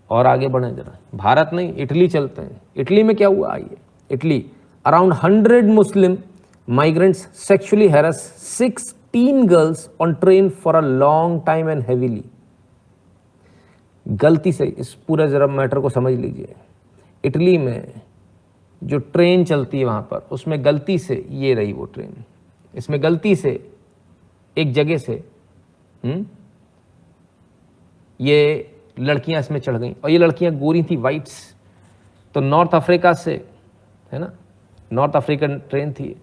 और आगे बढ़े जरा, भारत नहीं इटली चलते हैं। इटली में क्या हुआ आइए। Italy, around 100 Muslim migrants sexually harass 16 girls on train for a long time and heavily। गलती से, इस पूरे जरा मैटर को समझ लीजिए। इटली में जो ट्रेन चलती है वहाँ पर, उसमें गलती से ये रही वो ट्रेन, इसमें गलती से एक जगह से ये लड़कियाँ इसमें चढ़ गईं, और ये लड़कियाँ गोरी थी, वाइट्स। तो नॉर्थ अफ्रीका से, है ना, नॉर्थ अफ्रीकन ट्रेन थी,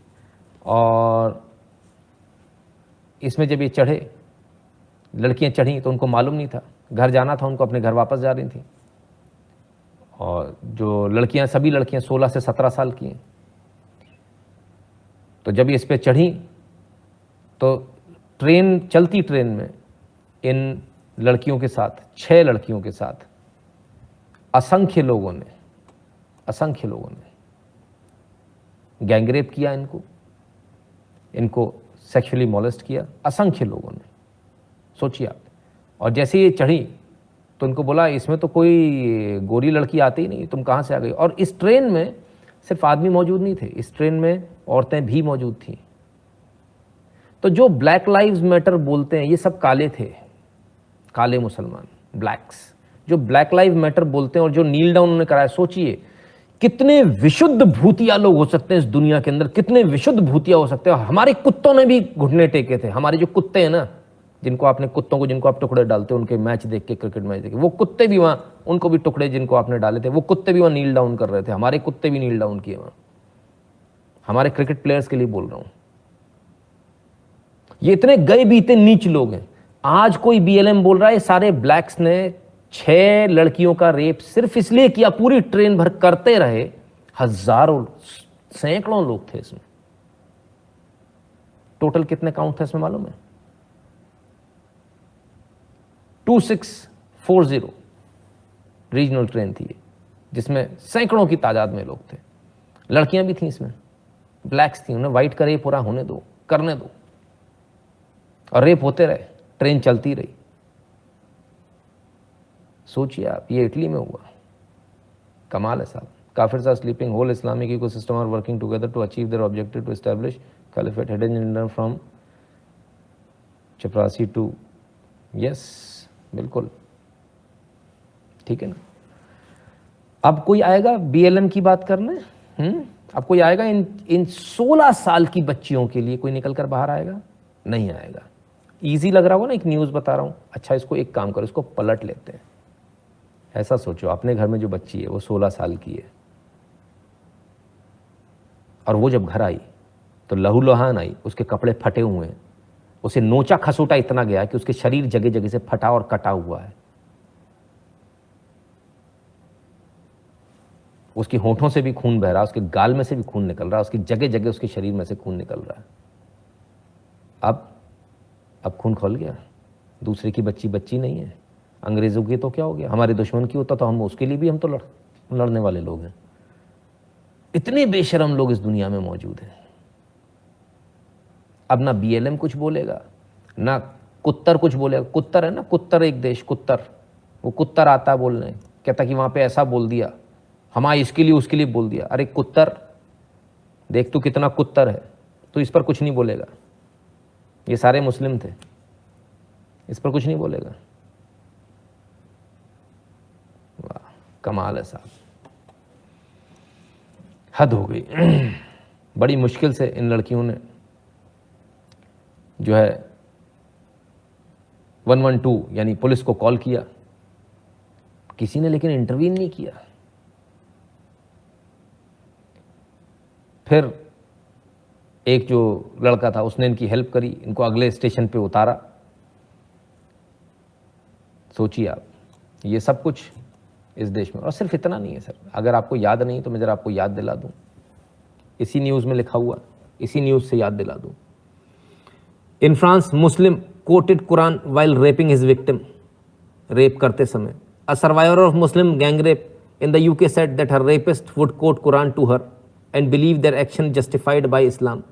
और इसमें जब ये चढ़े, लड़कियां चढ़ी, तो उनको मालूम नहीं था, घर जाना था उनको, अपने घर वापस जा रही थी। और जो लड़कियां, सभी लड़कियां 16 से 17 साल की हैं। तो जब इस पे चढ़ी, तो ट्रेन, चलती ट्रेन में इन लड़कियों के साथ, 6 लड़कियों के साथ असंख्य लोगों ने गैंगरेप किया, इनको सेक्सुअली मॉलेस्ट किया, असंख्य लोगों ने। सोचिए आप। और जैसे ये चढ़ी तो उनको बोला, इसमें तो कोई गोरी लड़की आती ही नहीं, तुम कहाँ से आ गई। और इस ट्रेन में सिर्फ आदमी मौजूद नहीं थे, इस ट्रेन में औरतें भी मौजूद थीं। तो जो ब्लैक लाइव्स मैटर बोलते हैं, ये सब काले थे, काले मुसलमान, ब्लैक्स, जो ब्लैक लाइव मैटर बोलते हैं और जो नील डाउन उन्होंने कराया। सोचिए कितने विशुद्ध भूतिया लोग हो सकते हैं इस दुनिया के अंदर, कितने विशुद्ध भूतिया हो सकते हैं। हमारे कुत्तों ने भी घुटने टेके थे। हमारे जो कुत्ते हैं ना, जिनको आपने, कुत्तों को जिनको आप टुकड़े डालते हो उनके मैच देख के, क्रिकेट मैच देख के, वो कुत्ते भी वहाँ, उनको भी टुकड़े जिनको आपने डाले थे, वो कुत्ते भी वहाँ नील डाउन कर रहे थे। हमारे कुत्ते भी नील डाउन किए वहाँ। हमारे क्रिकेट प्लेयर्स के लिए बोल रहा हूँ। ये इतने गए बीते नीच लोग हैं। आज कोई BLM बोल रहा है सारे ब्लैक्स ने 6 लड़कियों का रेप सिर्फ इसलिए किया, पूरी ट्रेन भर करते रहे। हजारों, सैकड़ों लोग थे इसमें। टोटल कितने काउंट थे इसमें मालूम है? 2640 रीजनल ट्रेन थी, जिसमें सैकड़ों की तादाद में लोग थे। लड़कियां भी थी इसमें, ब्लैक्स थी। उन्हें व्हाइट का रेप पूरा होने दो, करने दो। और रेप होते रहे, ट्रेन चलती रही। सोचिए आप, ये इटली में हुआ। कमाल है साहब। काफिर्स are sleeping, whole Islamic ecosystem are working together to achieve their objective to establish caliphate headed in India from chaprasi to, yes बिल्कुल ठीक है ना। अब कोई आएगा BLM की बात करने? अब कोई आएगा इन 16 साल की बच्चियों के लिए कोई निकल कर बाहर आएगा? नहीं आएगा। इजी लग रहा होगा ना, एक न्यूज़ बता रहा हूँ। अच्छा, इसको एक काम करो, इसको पलट लेते हैं। ऐसा सोचो, अपने घर में जो बच्ची है वो 16 साल की है, और वो जब घर आई तो लहूलुहान आई, उसके कपड़े फटे हुए हैं, उसे नोचा खसोटा इतना गया कि उसके शरीर जगह जगह से फटा और कटा हुआ है। उसकी होंठों से भी खून बह रहा है, उसके गाल में से भी खून निकल रहा है, उसकी जगह जगह उसके शरीर में से खून निकल रहा है। अब खून खोल गया। दूसरे की बच्ची बच्ची नहीं है। अंग्रेजों की तो क्या हो गया, हमारे दुश्मन की होता तो हम उसके लिए भी हम तो लड़ने वाले लोग हैं। इतने बेशरम लोग इस दुनिया में मौजूद हैं। अब ना BLM कुछ बोलेगा, ना कुत्तर कुछ बोलेगा। कुत्तर है ना, कुत्तर एक देश, कुत्तर, वो कुत्तर आता है बोलने, कहता कि वहाँ पे ऐसा बोल दिया, हमारे इसके लिए उसके लिए बोल दिया। अरे कुत्तर, देख तू कितना कुत्तर है, तो इस पर कुछ नहीं बोलेगा। ये सारे मुस्लिम थे, इस पर कुछ नहीं बोलेगा। वाह, कमाल है साहब, हद हो गई। बड़ी मुश्किल से इन लड़कियों ने जो है 112 यानी पुलिस को कॉल किया, किसी ने लेकिन इंटरवीन नहीं किया। फिर एक जो लड़का था उसने इनकी हेल्प करी, इनको अगले स्टेशन पे उतारा। सोचिए आप, ये सब कुछ इस देश में। और सिर्फ इतना नहीं है सर, अगर आपको याद नहीं तो मैं जरा आपको याद दिला दूं। इसी न्यूज़ में लिखा हुआ, इसी न्यूज़ से याद दिला दूं। In France, Muslim coated Quran while rapping his victim. Rape करते समय अ survivor of Muslim gang rape in the UK said that her rapist would quote Quran to her and believe their action justified by Islam.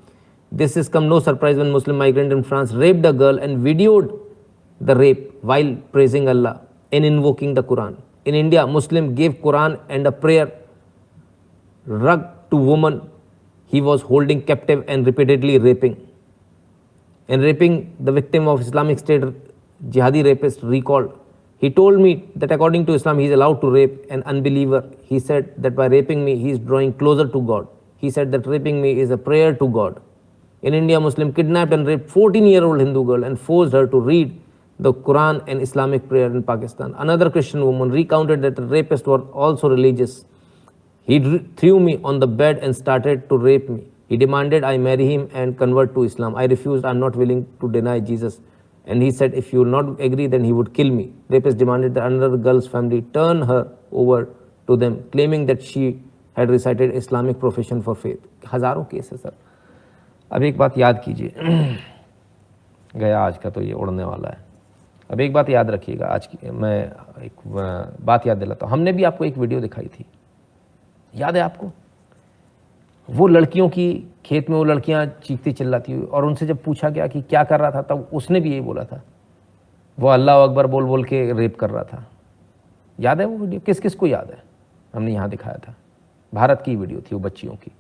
This has come no surprise when Muslim migrant in France raped a girl and videoed the rape while praising Allah and invoking the Quran. In India, Muslim gave Quran and a prayer rug to woman he was holding captive and repeatedly raping. And raping the victim of Islamic State jihadi rapist recalled, he told me that according to Islam he is allowed to rape an unbeliever. He said that by raping me he is drawing closer to God. He said that raping me is a prayer to God. In India, Muslim kidnapped and raped 14-year-old Hindu girl and forced her to read the Quran and Islamic prayer in Pakistan. Another Christian woman recounted that the rapists were also religious. He threw me on the bed and started to rape me. He demanded I marry him and convert to Islam. I refused. I'm not willing to deny Jesus. And he said if you will not agree, then he would kill me. Rapist demanded that another girl's family turn her over to them, claiming that she had recited Islamic profession for faith. हजारों case है sir. अब एक बात याद कीजिए, गया आज का तो ये उड़ने वाला है. अब एक बात याद रखिएगा, आज की मैं एक बात याद दिलाता हूँ. हमने भी आपको एक वीडियो दिखाई थी, याद है आपको? वो लड़कियों की खेत में वो लड़कियां चीखती चिल्लाती हुई, और उनसे जब पूछा गया कि क्या कर रहा था, तब उसने भी यही बोला था, वो अल्लाह अकबर बोल बोल के रेप कर रहा था. याद है वो वीडियो? किस किस को याद है? हमने यहाँ दिखाया था, भारत की वीडियो थी वो बच्चियों की.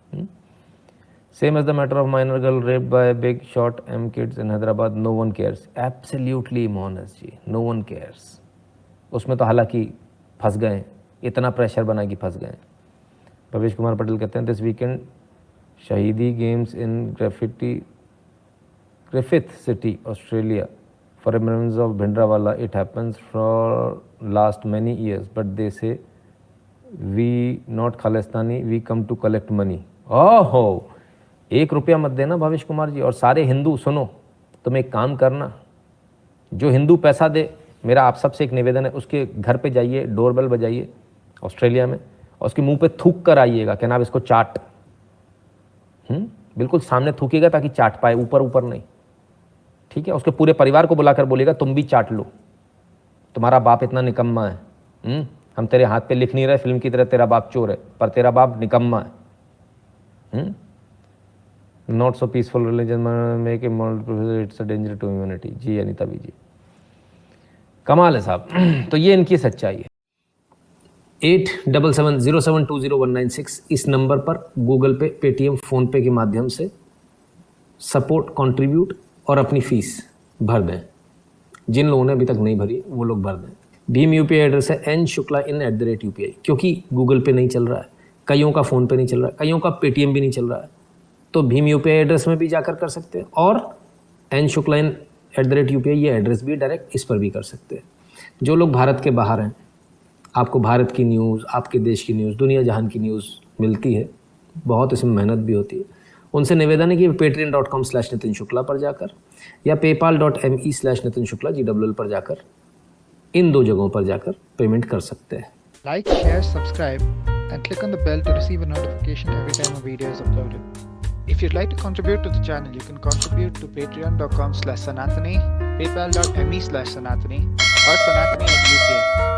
Same as the matter of minor girl rape by big shot M kids in Hyderabad, no one cares. Absolutely मोनस जी, नो वन केयर्स. उसमें तो हालांकि फंस गए, इतना प्रेशर बना कि फंस गए. भवेश कुमार पटेल कहते हैं this weekend Shaheedi games in Griffith City Australia for remembrance of Bhindranwale. It happens for last many years but they say we not Khalistani, we come to collect money. ओहो, 1 रुपया मत देना भवेश कुमार जी. और सारे हिंदू सुनो, तुम एक काम करना, जो हिंदू पैसा दे, मेरा आप सबसे एक निवेदन है, उसके घर पे जाइए, डोरबेल बजाइए ऑस्ट्रेलिया में, और उसके मुंह पे थूक कर आइएगा, क्या नाम इसको, चाट. बिल्कुल सामने थूकेगा ताकि चाट पाए, ऊपर ऊपर नहीं, ठीक है? उसके पूरे परिवार को बुलाकर बोलेगा तुम भी चाट लो, तुम्हारा बाप इतना निकम्मा है. हम तेरे हाथ पे लिख नहीं रहे फिल्म की तरह तेरा बाप चोर है, पर तेरा बाप निकम्मा है. Not so peaceful religion make a moral professor, it's a danger to humanity. Ji Anita ji, कमाल है साहब. तो ये इनकी सच्चाई है. 8770720196 इस नंबर पर गूगल पे, पेटीएम, फ़ोन पे के माध्यम से सपोर्ट, कंट्रीब्यूट और अपनी फ़ीस भर दें. जिन लोगों ने अभी तक नहीं भरी वो लोग भर दें. भीम यूपीआई एड्रेस है n.shukla@UPI, क्योंकि गूगल पे नहीं चल रहा है, कईयों का फ़ोन पे नहीं चल रहा है, कईयों का पेटीएम भी नहीं चल रहा है, तो भीम यूपीआई एड्रेस में भी जाकर कर सकते हैं, और n.shukla@UPI ये एड्रेस भी डायरेक्ट इस पर भी कर सकते हैं. जो लोग भारत के बाहर हैं, आपको भारत की न्यूज़, आपके देश की न्यूज़, दुनिया जहान की न्यूज़ मिलती है, बहुत इसमें मेहनत भी होती है, उनसे निवेदन है कि patreon.com/नितिन शुक्ला पर जाकर या paypal.me/नितिन शुक्ला GWL पर जाकर, इन 2 जगहों पर जाकर पेमेंट कर सकते हैं. Like, share, subscribe and click on the bell to receive a notification every time a video is uploaded. If you'd like to contribute to the channel, you can contribute to patreon.com/Sanatani, paypal.me/Sanatani or Sanatani@UPI.